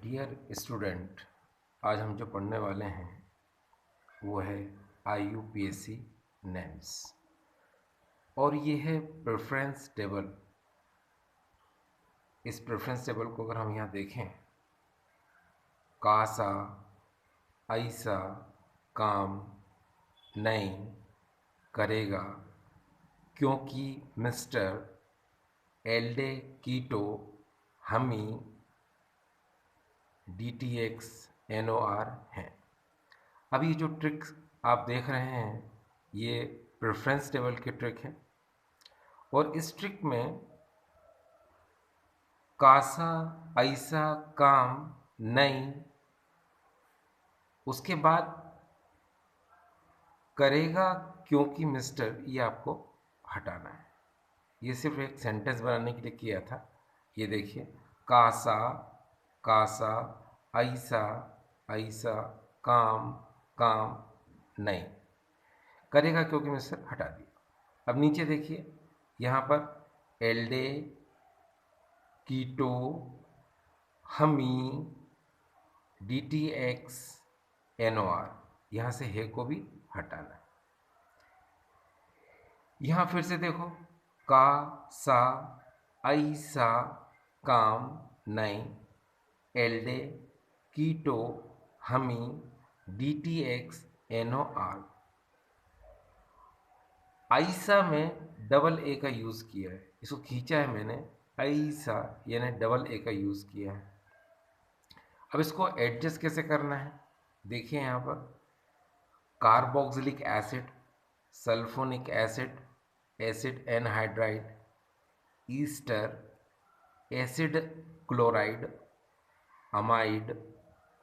Dear student, आज हम जो पढ़ने वाले हैं वो है IUPAC नेम्स और ये है प्रेफरेंस टेबल। इस प्रेफरेंस टेबल को अगर हम यहाँ देखें, कासा, ऐसा, काम, नहीं, करेगा, क्योंकि, मिस्टर, एल्डे, कीटो, हमी, DTX, NOR हैं। अब ये जो ट्रिक आप देख रहे हैं ये प्रेफरेंस टेबल की ट्रिक है और इस ट्रिक में कासा, ऐसा, काम, नहीं, उसके बाद करेगा, क्योंकि, मिस्टर, ये आपको हटाना है। ये सिर्फ एक सेंटेंस बनाने के लिए किया था। ये देखिए, कासा, कासा, ऐसा, ऐसा, काम, काम, नहीं, करेगा, क्योंकि, मिस्टर, हटा दिया। अब नीचे देखिए, यहाँ पर एल्डे, कीटो, हमी, DTX, NOR, यहाँ से है को भी हटाना है। यहाँ फिर से देखो, का, सा, ऐसा, काम, नहीं, एल्डे, कीटो, हमी, DTX, NOR। ऐसा में डबल ए का यूज़ किया है, इसको खींचा है मैंने, ऐसा यानी डबल ए का यूज़ किया है। अब इसको एडजस्ट कैसे करना है, देखिए यहाँ पर carboxylic acid, sulphonic acid, acid anhydride, Easter, acid chloride, amide,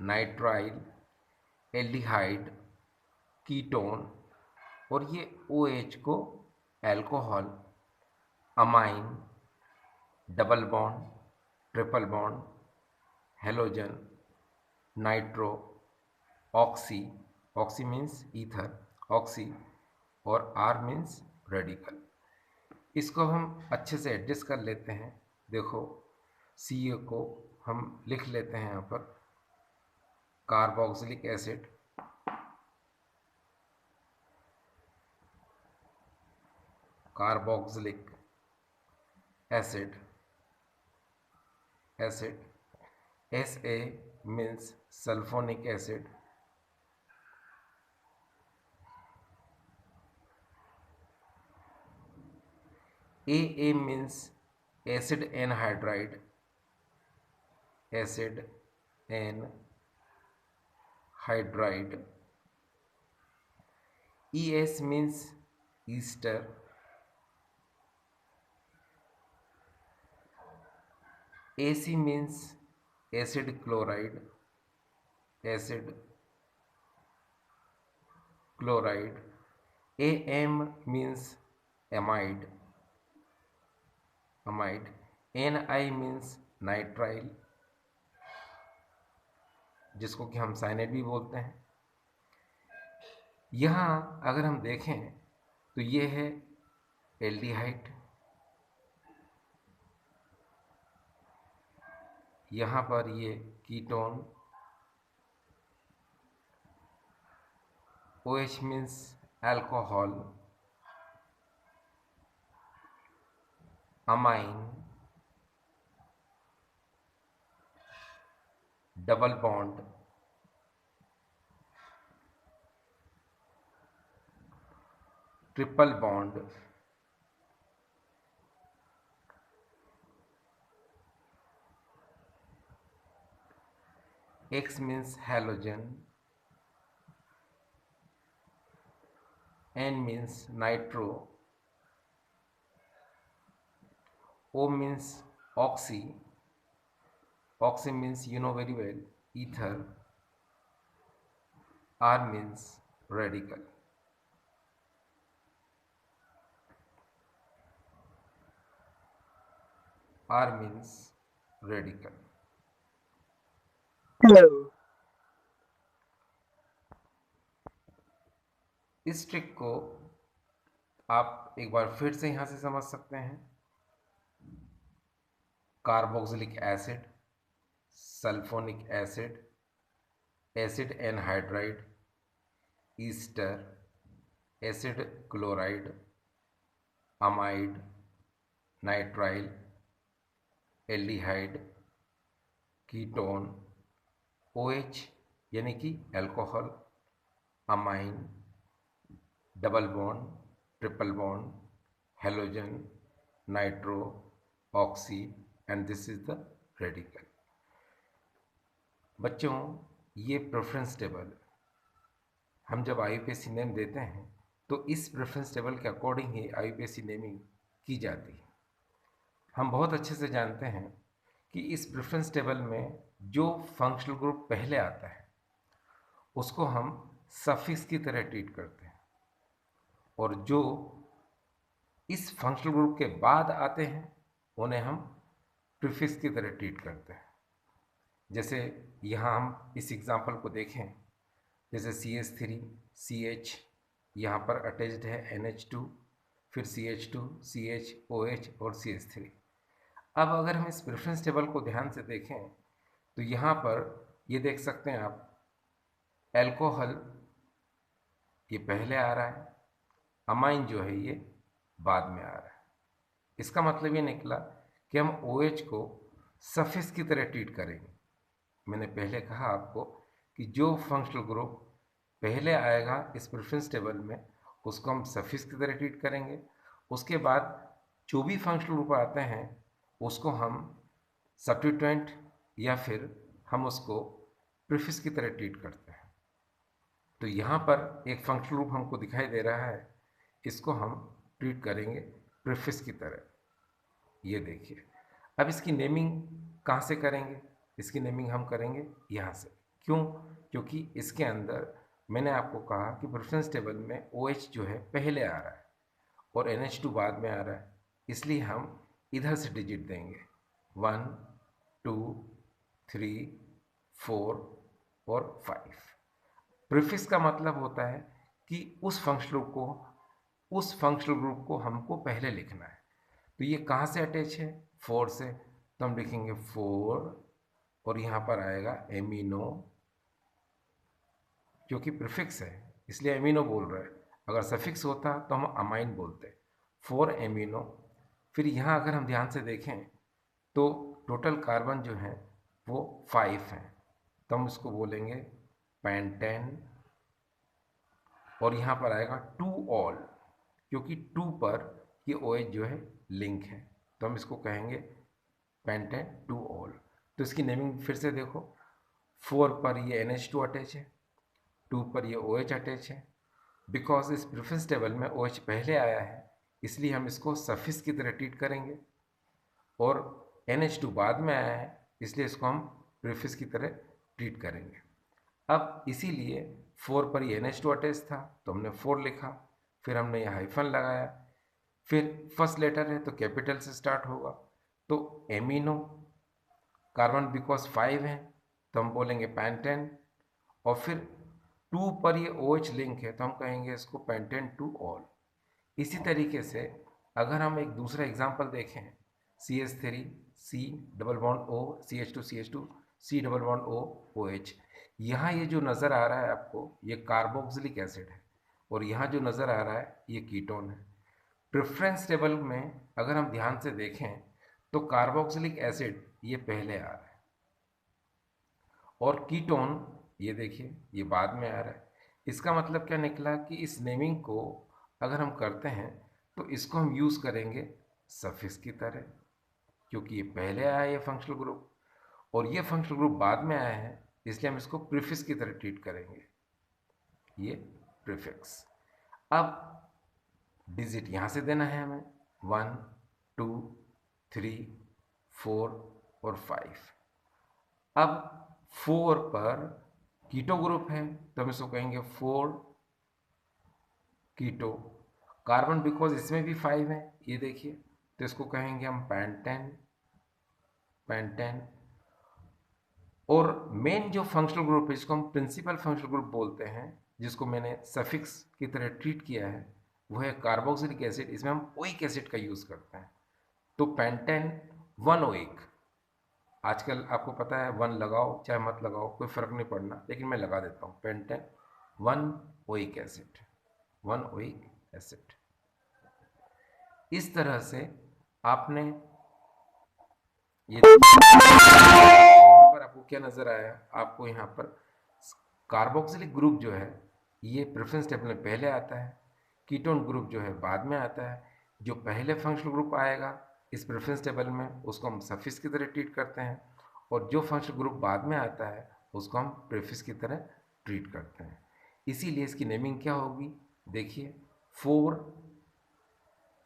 nitrile, aldehyde, ketone और ये OH को alcohol, amine, double bond, triple bond, halogen, nitro, oxy, oxy means ether, oxy और R मीन्स रेडिकल। इसको हम अच्छे से एडजस्ट कर लेते हैं। देखो, Ca को हम लिख लेते हैं यहाँ पर carboxylic acid, carboxylic acid, acid, Sa means sulfonic acid, AA means acid anhydride, acid anhydride, ES means ester, AC means acid chloride, acid chloride, AM means amide, amide, Ni means nitrile, जिसको कि हम cyanide भी बोलते हैं। यहाँ अगर हम देखें तो ये है एल्डिहाइड, यहाँ पर ये ketone, OH means alcohol, amine, double bond, triple bond, X means halogen, N means nitro, O means oxy, oxy means you know very well ether, R means radical. R means radical. Hello. इस trick को आप एक बार फिर से यहाँ से समझ सकते हैं। Carboxylic acid, sulphonic acid, acid anhydride, Easter, acid chloride, amide, nitrile, aldehyde, ketone, OH यानी कि alcohol, amine, double bond, triple bond, halogen, nitro, oxy, and this is the radical. बच्चों, ये प्रेफरेंस टेबल हम जब IUPAC नेम देते हैं तो इस प्रेफरेंस टेबल के अकॉर्डिंग ही IUPAC नेमिंग की जाती है। हम बहुत अच्छे से जानते हैं कि इस प्रेफरेंस टेबल में जो फंक्शनल ग्रुप पहले आता है उसको हम सफिक्स की तरह ट्रीट करते हैं, और जो इस फंक्शनल ग्रुप के बाद आते हैं उन्हें हम प्रीफिक्स की तरह ट्रीट करते हैं। जैसे यहाँ हम इस एग्जांपल को देखें, जैसे CH3 CH यहाँ पर अटैच्ड है NH2, फिर CH2 CH OH और CH3। अब अगर हम इस प्रेफरेंस टेबल को ध्यान से देखें तो यहाँ पर ये देख सकते हैं आप, एल्कोहल ये पहले आ रहा है, अमाइन जो है ये बाद में आ रहा है। इसका मतलब ये निकला कि हम OH को सफिक्स की तरह ट्रीट करेंगे। मैंने पहले कहा आपको कि जो फंक्शनल ग्रुप पहले आएगा इस प्रेफरेंस टेबल में उसको हम सफिक्स की तरह ट्रीट करेंगे। उसके बाद जो भी फंक्शनल ग्रुप आते हैं उसको हम सब्स्टिट्यूएंट या फिर हम उसको प्रीफिक्स की तरह ट्रीट करते हैं। तो यहाँ पर एक फंक्शनल ग्रुप हमको दिखाई दे रहा है, इसको हम ट्रीट करेंगे प्रीफिक्स की तरह। ये देखिए, अब इसकी नेमिंग कहाँ से करेंगे? इसकी नेमिंग हम करेंगे यहाँ से। क्यों? क्योंकि इसके अंदर मैंने आपको कहा कि प्रेफरेंस टेबल में OH जो है पहले आ रहा है और NH2 बाद में आ रहा है, इसलिए हम इधर से डिजिट देंगे 1 2 3 4 और 5। प्रीफिक्स का मतलब होता है कि उस फंक्शनल ग्रुप को हमको पहले लिखना है। तो ये कहाँ से अटैच है? 4 से, तो हम लिखेंगे 4 और यहाँ पर आएगा एमिनो, क्योंकि प्रीफिक्स है इसलिए एमिनो बोल रहा है। अगर सफिक्स होता तो हम अमाइन बोलते। 4 एमिनो। फिर यहाँ अगर हम ध्यान से देखें तो टोटल कार्बन जो है वो 5 हैं, तो हम उसको बोलेंगे पेंटेन, और यहाँ पर आएगा 2 ऑल, क्योंकि 2 पर ये OH जो है लिंक है, तो हम इसको कहेंगे पेंटेन 2 ऑल। तो इसकी नेमिंग फिर से देखो, 4 पर ये NH2 अटैच है, 2 पर ये OH अटैच है। बिकॉज इस प्रेफरेंस टेबल में OH पहले आया है इसलिए हम इसको सफिक्स की तरह ट्रीट करेंगे, और NH2 बाद में आया है इसलिए इसको हम प्रीफिक्स की तरह ट्रीट करेंगे। अब इसीलिए 4 पर ये NH2 अटैच था तो हमने 4 लिखा, फिर हमने ये हाइफन लगाया, फिर फर्स्ट लेटर है तो कैपिटल से स्टार्ट होगा, तो एमिनो, कार्बन बिकॉज 5 है तो हम बोलेंगे पेंटेन, और फिर 2 पर ये OH लिंक है तो हम कहेंगे इसको पेंटेन 2 ऑल। इसी तरीके से अगर हम एक दूसरा एग्जाम्पल देखें, CH3 C double bond O CH2 CH2 C double bond O OH, यहाँ ये जो नज़र आ रहा है आपको ये कार्बोक्सिलिक एसिड है, और यहाँ जो नज़र आ रहा है ये कीटोन है। प्रेफरेंस टेबल में अगर हम ध्यान से देखें तो कार्बोक्सिलिक एसिड ये पहले आ रहा है और कीटोन ये देखिए ये बाद में आ रहा है। इसका मतलब क्या निकला कि इस नेमिंग को अगर हम करते हैं तो इसको हम यूज़ करेंगे सफिक्स की तरह, क्योंकि ये पहले आया है ये फंक्शनल ग्रुप, और ये फंक्शनल ग्रुप बाद में आया है इसलिए हम इसको प्रीफिक्स की तरह ट्रीट करेंगे, ये प्रीफिक्स। अब डिजिट यहाँ से देना है हमें 1 2 3 4 और 5। अब 4 पर कीटो ग्रुप है तो हम इसको कहेंगे 4 कीटो। कार्बन बिकॉज इसमें भी 5 है ये देखिए, तो इसको कहेंगे हम पेंटेन पेंटेन। और मेन जो फंक्शनल ग्रुप है जिसको हम प्रिंसिपल फंक्शनल ग्रुप बोलते हैं, जिसको मैंने सफिक्स की तरह ट्रीट किया है, वो है कार्बोक्सिलिक एसिड। इसमें हम ओइक एसिड का यूज़ करते हैं, तो पेंटेन 1 ओइक आजकल आपको पता है 1 लगाओ चाहे मत लगाओ कोई फ़र्क नहीं पड़ना, लेकिन मैं लगा देता हूँ pentane 1 oic acid, 1 oic acid. इस तरह से आपने ये यहाँ पर आपको क्या नजर आया, आपको यहाँ पर कार्बोक्सिलिक ग्रुप जो है ये प्रेफरेंस टेबल में पहले आता है, कीटोन ग्रुप जो है बाद में आता है। जो पहले फंक्शनल ग्रुप आएगा इस प्रेफरेंस टेबल में उसको हम सफिक्स की तरह ट्रीट करते हैं, और जो फंक्शनल ग्रुप बाद में आता है उसको हम प्रीफिक्स की तरह ट्रीट करते हैं। इसीलिए इसकी नेमिंग क्या होगी, देखिए 4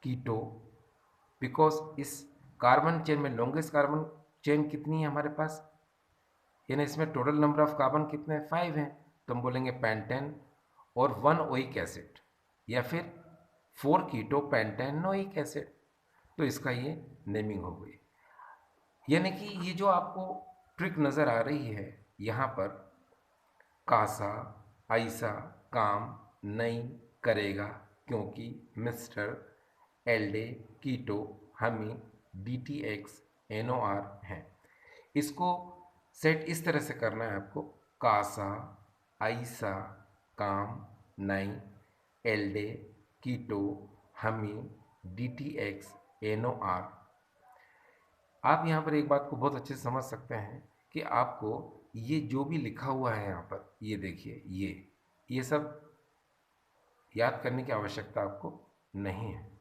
कीटो, बिकॉज इस कार्बन चेन में लॉन्गेस्ट कार्बन चेन कितनी है हमारे पास, यानी इसमें टोटल नंबर ऑफ कार्बन कितने हैं, 5 हैं, तो हम बोलेंगे पेंटेन और 1 ओइक एसिड, या फिर 4 कीटो पेंटेनोइक एसिड। तो इसका ये नेमिंग हो गई। यानी कि ये जो आपको ट्रिक नज़र आ रही है यहाँ पर, कासा ऐसा काम नहीं करेगा क्योंकि मिस्टर एल्डे कीटो हमी DTX NOR है। इसको सेट इस तरह से करना है आपको, कासा ऐसा काम नहीं एल्डे कीटो हमी DTX NOR। आप यहाँ पर एक बात को बहुत अच्छे से समझ सकते हैं कि आपको ये जो भी लिखा हुआ है यहाँ पर, ये देखिए ये सब याद करने की आवश्यकता आपको नहीं है।